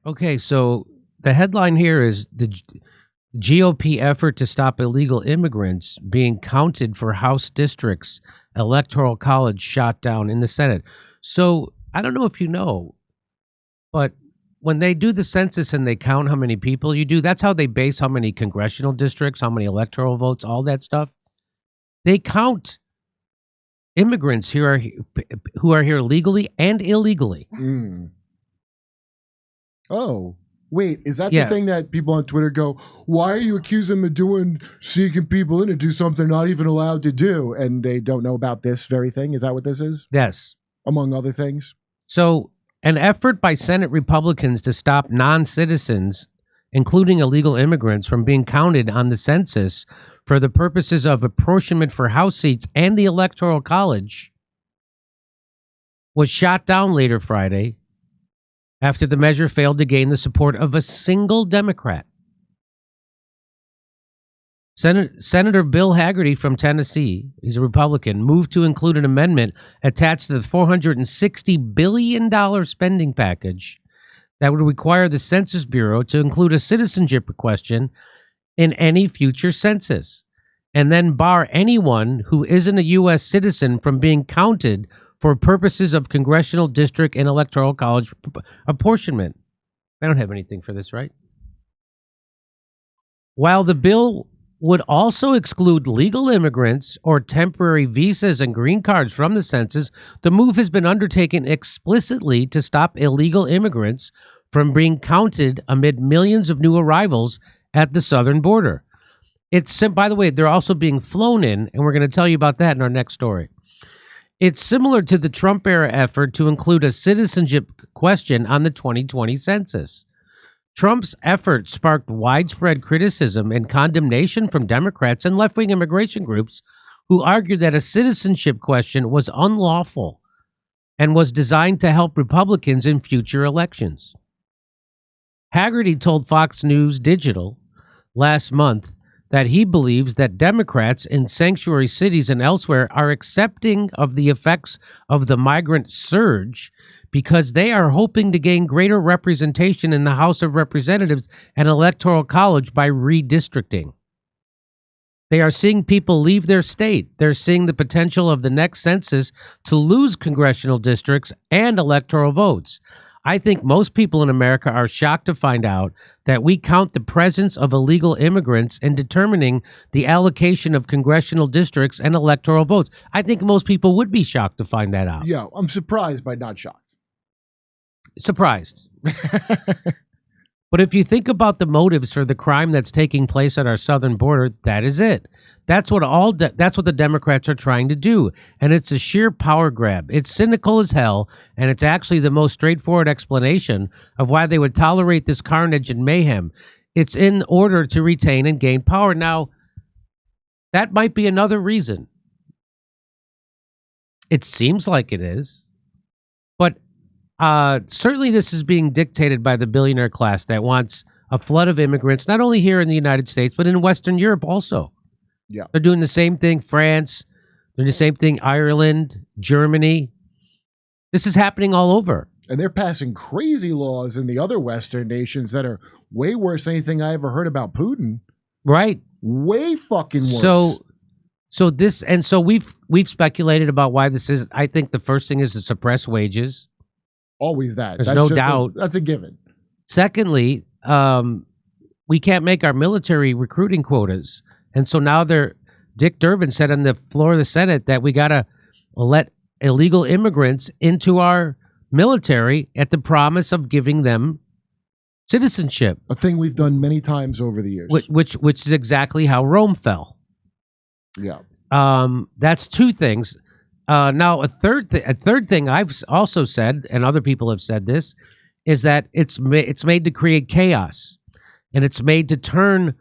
Okay, so the headline here is the GOP effort to stop illegal immigrants being counted for House districts, Electoral College shot down in the Senate. So I don't know if you know, but when they do the census and they count how many people you do, that's how they base how many congressional districts, how many electoral votes, all that stuff. They count immigrants who are here legally and illegally. Mm. Oh, wait, is that the thing that people on Twitter go, why are you accusing them of seeking people in to do something they're not even allowed to do? And they don't know about this very thing? Is that what this is? Yes. Among other things? So an effort by Senate Republicans to stop non-citizens, including illegal immigrants, from being counted on the census for the purposes of apportionment for House seats and the Electoral College was shot down later Friday after the measure failed to gain the support of a single Democrat. Senator Bill Hagel from Tennessee, he's a Republican, moved to include an amendment attached to the $460 billion spending package that would require the Census Bureau to include a citizenship question in any future census, and then bar anyone who isn't a U.S. citizen from being counted for purposes of congressional district and electoral college apportionment. I don't have anything for this, right? While the bill would also exclude legal immigrants or temporary visas and green cards from the census, the move has been undertaken explicitly to stop illegal immigrants from being counted amid millions of new arrivals at the southern border. By the way, they're also being flown in, and we're going to tell you about that in our next story. It's similar to the Trump-era effort to include a citizenship question on the 2020 census. Trump's effort sparked widespread criticism and condemnation from Democrats and left-wing immigration groups who argued that a citizenship question was unlawful and was designed to help Republicans in future elections. Haggerty told Fox News Digital last month that he believes that Democrats in sanctuary cities and elsewhere are accepting of the effects of the migrant surge because they are hoping to gain greater representation in the House of Representatives and Electoral College by redistricting. They are seeing people leave their state. They're seeing the potential of the next census to lose congressional districts and electoral votes. I think most people in America are shocked to find out that we count the presence of illegal immigrants in determining the allocation of congressional districts and electoral votes. I think most people would be shocked to find that out. Yeah, I'm surprised but not shocked. Surprised. But if you think about the motives for the crime that's taking place at our southern border, that is it. That's what the Democrats are trying to do, and it's a sheer power grab. It's cynical as hell, and it's actually the most straightforward explanation of why they would tolerate this carnage and mayhem. It's in order to retain and gain power. Now, that might be another reason. It seems like it is, but certainly this is being dictated by the billionaire class that wants a flood of immigrants, not only here in the United States, but in Western Europe also. Yeah. They're doing the same thing, France, they're doing the same thing, Ireland, Germany. This is happening all over. And they're passing crazy laws in the other Western nations that are way worse than anything I ever heard about Putin. Right. Way fucking worse. So we've speculated about why this is. I think the first thing is to suppress wages. Always that. There's no doubt. That's a given. Secondly, we can't make our military recruiting quotas. And so now Dick Durbin said on the floor of the Senate that we got to let illegal immigrants into our military at the promise of giving them citizenship. A thing we've done many times over the years. Which is exactly how Rome fell. Yeah. That's two things. Now, a third thing I've also said, and other people have said this, is that it's made to create chaos, and it's made to turn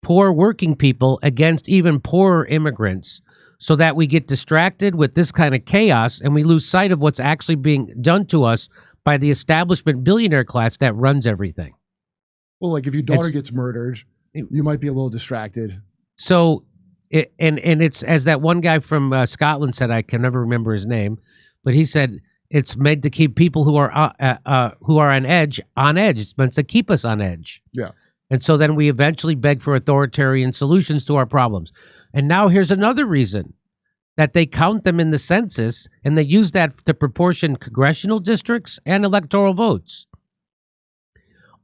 poor working people against even poorer immigrants, so that we get distracted with this kind of chaos and we lose sight of what's actually being done to us by the establishment billionaire class that runs everything. Well, like if your daughter gets murdered, you might be a little distracted. So. It's as that one guy from Scotland said, I can never remember his name, but he said, It's meant to keep people who are on edge. It's meant to keep us on edge. Yeah. And so then we eventually beg for authoritarian solutions to our problems. And now here's another reason that they count them in the census, and they use that to proportion congressional districts and electoral votes.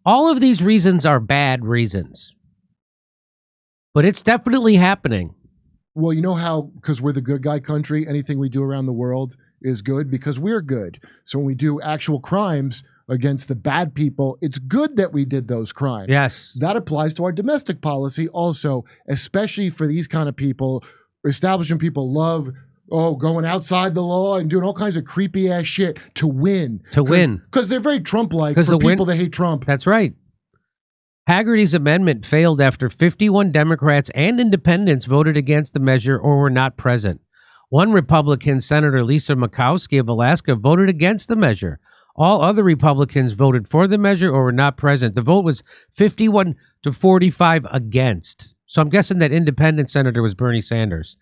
All of these reasons are bad reasons, but it's definitely happening. Well, you know how, because we're the good guy country, anything we do around the world is good because we're good. So when we do actual crimes against the bad people, it's good that we did those crimes. Yes. That applies to our domestic policy also, especially for these kind of people. Establishment people love, going outside the law and doing all kinds of creepy ass shit to win. Because they're very Trump-like for people that hate Trump. That's right. Haggerty's amendment failed after 51 Democrats and independents voted against the measure or were not present. One Republican, Senator Lisa Murkowski of Alaska, voted against the measure. All other Republicans voted for the measure or were not present. The vote was 51 to 45 against. So I'm guessing that independent senator was Bernie Sanders.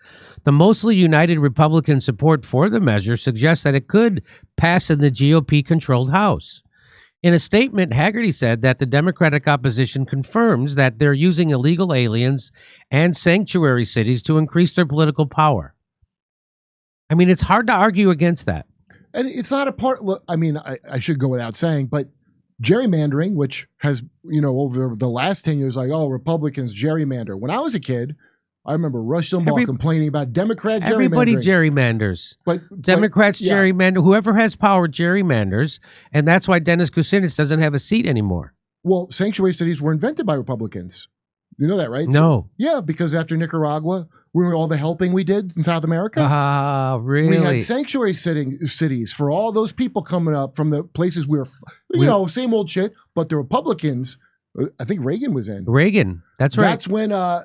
The mostly united Republican support for the measure suggests that it could pass in the GOP-controlled House. In a statement, Haggerty said that the Democratic opposition confirms that they're using illegal aliens and sanctuary cities to increase their political power. I mean, it's hard to argue against that. And it's not a part, look, I mean, I should go without saying, but gerrymandering, which has, over the last 10 years, Republicans gerrymander. When I was a kid, I remember Rush Limbaugh complaining about Democrat gerrymandering. Everybody gerrymanders. But Democrats gerrymander. Whoever has power gerrymanders. And that's why Dennis Kucinich doesn't have a seat anymore. Well, sanctuary cities were invented by Republicans. You know that, right? No. So, because after Nicaragua, all the helping we did in South America. Really? We had sanctuary cities for all those people coming up from the places we were, same old shit. But the Republicans, I think Reagan was in. Reagan, that's right.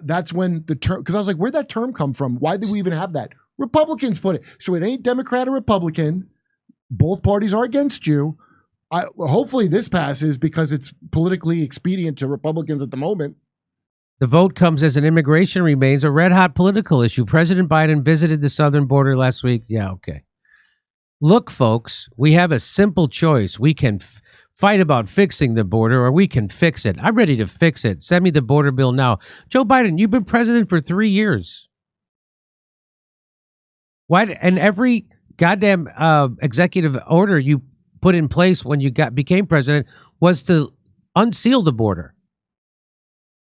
That's when the term, because I was like, where'd that term come from? Why did we even have that? Republicans put it. So it ain't Democrat or Republican. Both parties are against you. Hopefully this passes because it's politically expedient to Republicans at the moment. The vote comes as immigration remains a red-hot political issue. President Biden visited the southern border last week. Yeah, okay. Look, folks, we have a simple choice. We can fight about fixing the border, or we can fix it. I'm ready to fix it. Send me the border bill now. Joe Biden, you've been president for 3 years. Why? And every goddamn executive order you put in place when you became president was to unseal the border.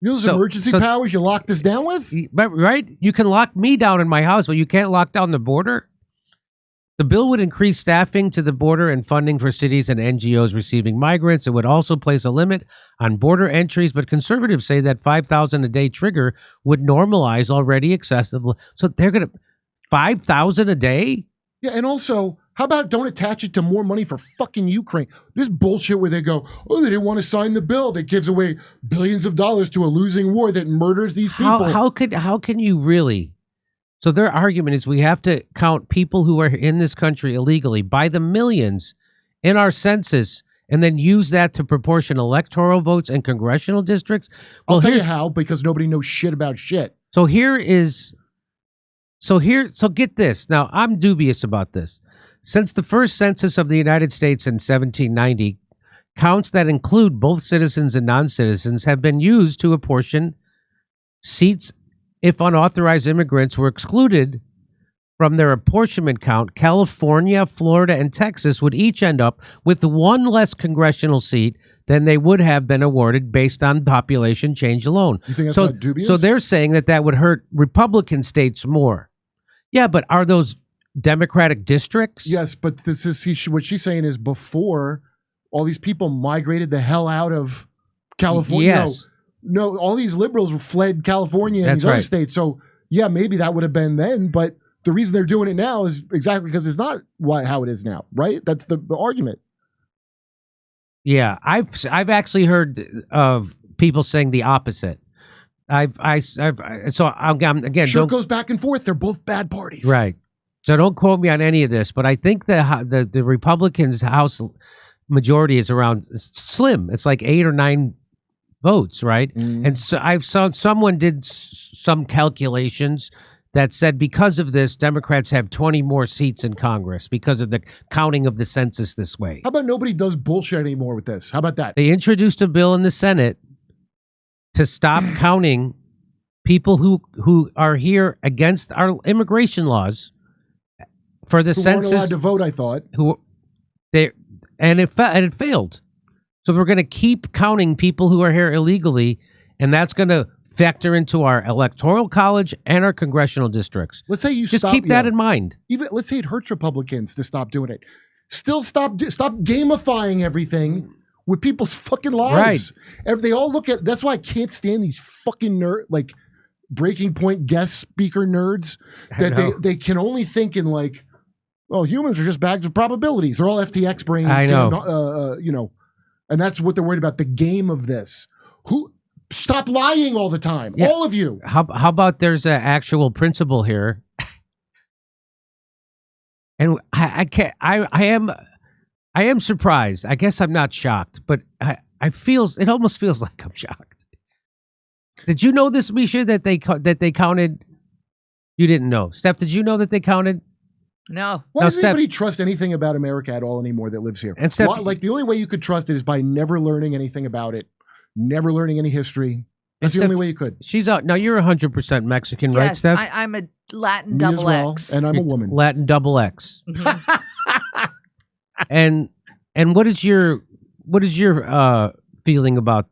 Those emergency powers you locked us down with? Right? You can lock me down in my house, but you can't lock down the border. The bill would increase staffing to the border and funding for cities and NGOs receiving migrants. It would also place a limit on border entries, but conservatives say that 5,000 a day trigger would normalize already excessive. So they're going to 5,000 a day? Yeah, and also, how about don't attach it to more money for fucking Ukraine? This bullshit where they go, they didn't want to sign the bill that gives away billions of dollars to a losing war that murders these people. How can you really? So their argument is we have to count people who are in this country illegally by the millions in our census and then use that to proportion electoral votes and congressional districts. Well, I'll tell you how, because nobody knows shit about shit. So get this. Now, I'm dubious about this. Since the first census of the United States in 1790, counts that include both citizens and non-citizens have been used to apportion seats if unauthorized immigrants were excluded from their apportionment count. California, Florida, and Texas would each end up with one less congressional seat than they would have been awarded based on population change alone. You think that's not dubious? So they're saying that would hurt Republican states more. Yeah, but are those Democratic districts? Yes, but this is what she's saying is before all these people migrated the hell out of California. Yes. No, all these liberals fled California and these other states. So yeah, maybe that would have been then, but the reason they're doing it now is exactly because it's not how it is now, right? That's the argument. Yeah, I've actually heard of people saying the opposite. Again. Sure, it goes back and forth. They're both bad parties, right? So don't quote me on any of this, but I think the Republicans' House majority is around slim. It's like 8 or 9 votes, right? And so I've saw someone did some calculations that said because of this, Democrats have 20 more seats in Congress because of the counting of the census this way. How about nobody does bullshit anymore with this? How about that? They introduced a bill in the Senate to stop counting people who are here against our immigration laws for the Who census. weren't allowed to vote, I thought. It failed. So we're going to keep counting people who are here illegally, and that's going to factor into our electoral college and our congressional districts. Let's say you just stop, keep that in mind. Even let's say it hurts Republicans to stop doing it. Still stop gamifying everything with people's fucking lives. Right. They all look at. That's why I can't stand these fucking like Breaking Point guest speaker nerds that they can only think in like, oh, humans are just bags of probabilities. They're all FTX brains. I know. And, and that's what they're worried about. The game of this. Stop lying all the time. Yeah. All of you. How about there's an actual principle here? And I am surprised. I guess I'm not shocked, but it almost feels like I'm shocked. Did you know this, Misha, that they counted? You didn't know. Steph, did you know that they counted? No. Why does anybody trust anything about America at all anymore that lives here? And Steph, like the only way you could trust it is by never learning anything about it. Never learning any history. That's the only way you could. She's out. Now, you're 100% Mexican, right, Steph? I'm a Latin Me as double well, X. and I'm a woman. Latin double X. Mm-hmm. And what is your feeling about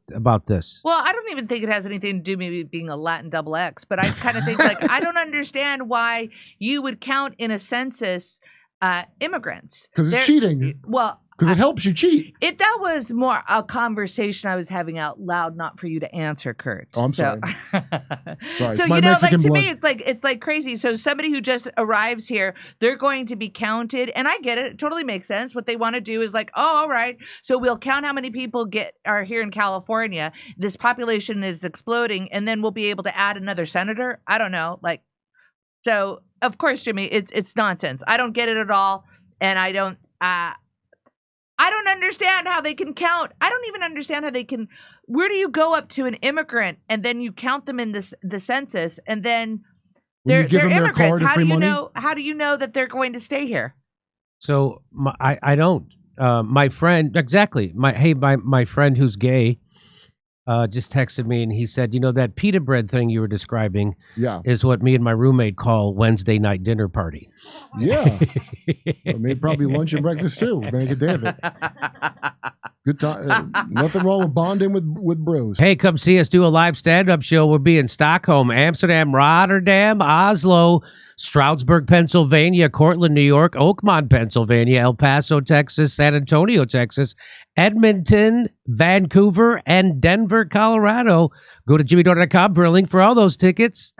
this? Well, I don't even think it has anything to do with me being a Latin double X, but I kind of think like I don't understand why you would count in a census immigrants. Because it's cheating. Well, because it helps you cheat. That was more a conversation I was having out loud, not for you to answer, Kurt. Oh, I'm sorry. Sorry. So you know, Mexican like to blood. me, it's like crazy. So somebody who just arrives here, they're going to be counted, and I get it. It totally makes sense. What they want to do is like, oh, all right. So we'll count how many people are here in California. This population is exploding, and then we'll be able to add another senator. I don't know, like. So of course, Jimmy, it's nonsense. I don't get it at all, and I don't understand how they can count. I don't even understand how they can. Where do you go up to an immigrant and then you count them in the census and then they're immigrants? How do you know that they're going to stay here? So I don't. My friend, exactly. My friend who's gay just texted me and he said, that pita bread thing you were describing is what me and my roommate call Wednesday night dinner party. Yeah. Maybe probably lunch and breakfast too. Make a day of it. Good time. Nothing wrong with bonding with bros. Hey, come see us do a live stand-up show. We'll be in Stockholm, Amsterdam, Rotterdam, Oslo, Stroudsburg, Pennsylvania, Cortland, New York, Oakmont, Pennsylvania, El Paso, Texas, San Antonio, Texas, Edmonton, Vancouver, and Denver, Colorado. Go to jimmydore.com for a link for all those tickets.